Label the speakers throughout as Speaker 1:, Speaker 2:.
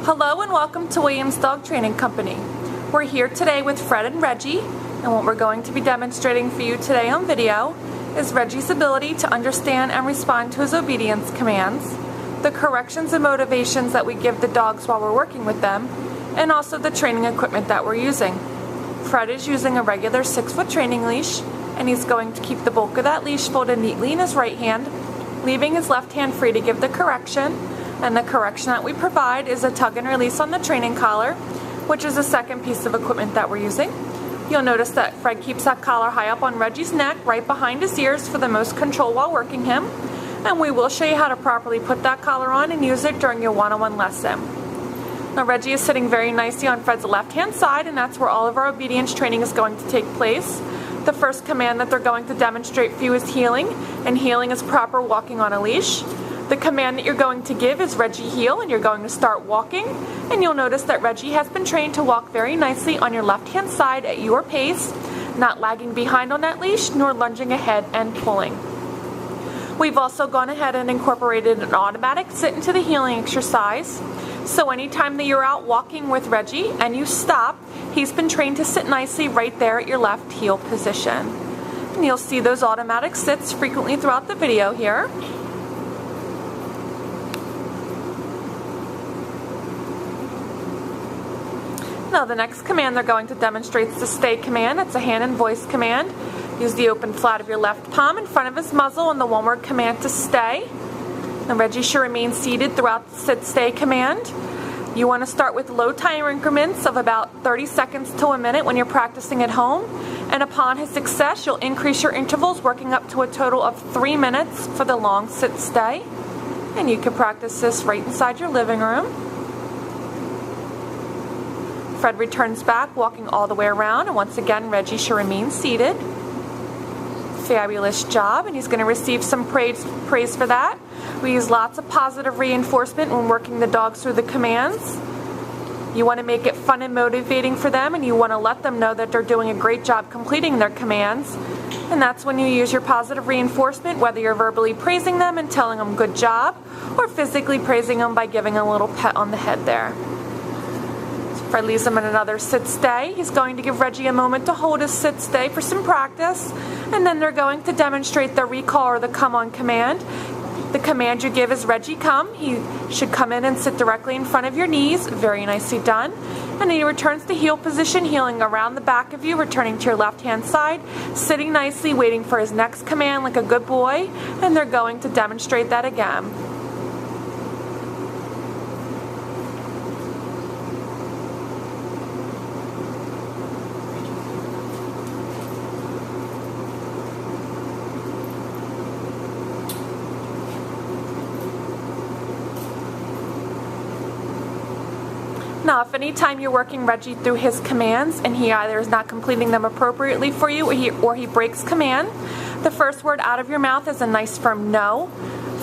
Speaker 1: Hello and welcome to Williams Dog Training Company. We're here today with Fred and Reggie, and what we're going to be demonstrating for you today on video is Reggie's ability to understand and respond to his obedience commands, the corrections and motivations that we give the dogs while we're working with them, and also the training equipment that we're using. Fred is using a regular 6-foot training leash, and he's going to keep the bulk of that leash folded neatly in his right hand, leaving his left hand free to give the correction. And the correction that we provide is a tug and release on the training collar, which is the second piece of equipment that we're using. You'll notice that Fred keeps that collar high up on Reggie's neck, right behind his ears for the most control while working him. And we will show you how to properly put that collar on and use it during your one-on-one lesson. Now Reggie is sitting very nicely on Fred's left-hand side, and that's where all of our obedience training is going to take place. The first command that they're going to demonstrate for you is heeling, and heeling is proper walking on a leash. The command that you're going to give is Reggie heel, and you're going to start walking, and you'll notice that Reggie has been trained to walk very nicely on your left-hand side at your pace, not lagging behind on that leash, nor lunging ahead and pulling. We've also gone ahead and incorporated an automatic sit into the heeling exercise, so anytime that you're out walking with Reggie and you stop, he's been trained to sit nicely right there at your left heel position. And you'll see those automatic sits frequently throughout the video here. Now the next command they're going to demonstrate is the stay command. It's a hand and voice command. Use the open flat of your left palm in front of his muzzle and the one-word command to stay. And Reggie should remain seated throughout the sit stay command. You want to start with low time increments of about 30 seconds to a minute when you're practicing at home. And upon his success, you'll increase your intervals, working up to a total of 3 minutes for the long sit stay. And you can practice this right inside your living room. Fred returns back, walking all the way around, and once again, Reggie should remain seated. Fabulous job, and he's going to receive some praise for that. We use lots of positive reinforcement when working the dogs through the commands. You want to make it fun and motivating for them, and you want to let them know that they're doing a great job completing their commands. And that's when you use your positive reinforcement, whether you're verbally praising them and telling them good job, or physically praising them by giving a little pet on the head there. Fred leaves him in another sit stay. He's going to give Reggie a moment to hold his sit stay for some practice, and then they're going to demonstrate the recall or the come on command. The command you give is Reggie come. He should come in and sit directly in front of your knees. Very nicely done. And then he returns to heel position, heeling around the back of you, returning to your left hand side, sitting nicely, waiting for his next command like a good boy, and they're going to demonstrate that again. Now, if any time you're working Reggie through his commands and he either is not completing them appropriately for you or he breaks command, the first word out of your mouth is a nice firm no,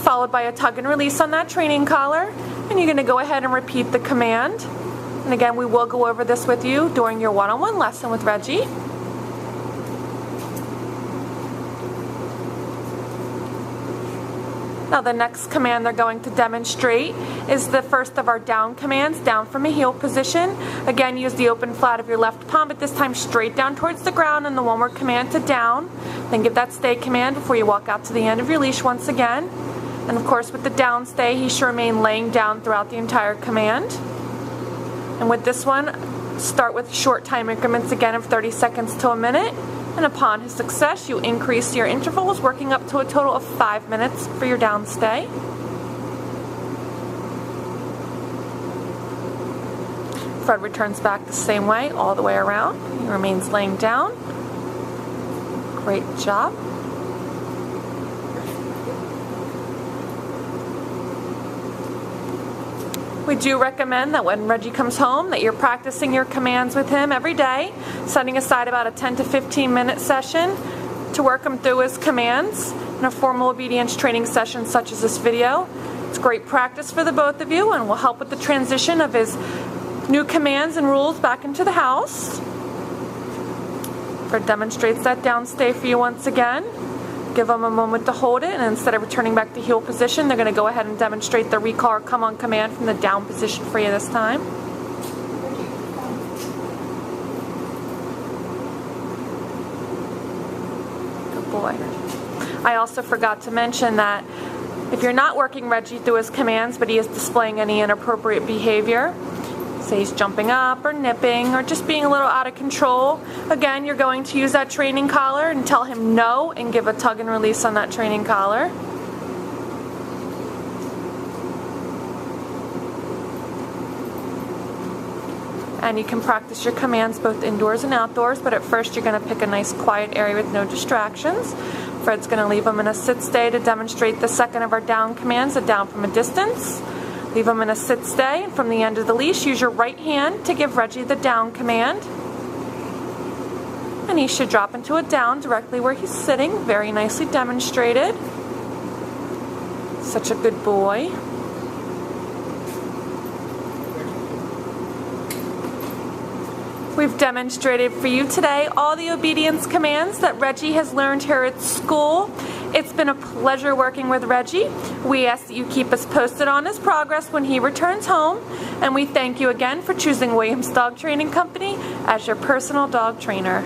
Speaker 1: followed by a tug and release on that training collar, and you're going to go ahead and repeat the command. And again, we will go over this with you during your one-on-one lesson with Reggie. Now the next command they're going to demonstrate is the first of our down commands, down from a heel position. Again, use the open flat of your left palm, but this time straight down towards the ground, and the one-word command to down. Then give that stay command before you walk out to the end of your leash once again. And of course with the down stay, he should remain laying down throughout the entire command. And with this one, start with short time increments again of 30 seconds to a minute. And upon his success, you increase your intervals, working up to a total of 5 minutes for your down stay. Fred returns back the same way, all the way around. He remains laying down. Great job. We do recommend that when Reggie comes home that you're practicing your commands with him every day, setting aside about a 10 to 15 minute session to work him through his commands in a formal obedience training session such as this video. It's great practice for the both of you and will help with the transition of his new commands and rules back into the house. Fred demonstrates that down stay for you once again. Give them a moment to hold it, and instead of returning back to heel position, they're going to go ahead and demonstrate the recall or come on command from the down position for you this time. Good boy. I also forgot to mention that if you're not working Reggie through his commands, but he is displaying any inappropriate behavior, say he's jumping up or nipping or just being a little out of control, again, you're going to use that training collar and tell him no and give a tug and release on that training collar. And you can practice your commands both indoors and outdoors, but at first you're going to pick a nice quiet area with no distractions. Fred's going to leave him in a sit stay to demonstrate the second of our down commands, a down from a distance. Leave him in a sit stay, and from the end of the leash, use your right hand to give Reggie the down command. And he should drop into a down directly where he's sitting. Very nicely demonstrated. Such a good boy. We've demonstrated for you today all the obedience commands that Reggie has learned here at school. It's been a pleasure working with Reggie. We ask that you keep us posted on his progress when he returns home, and we thank you again for choosing Williams Dog Training Company as your personal dog trainer.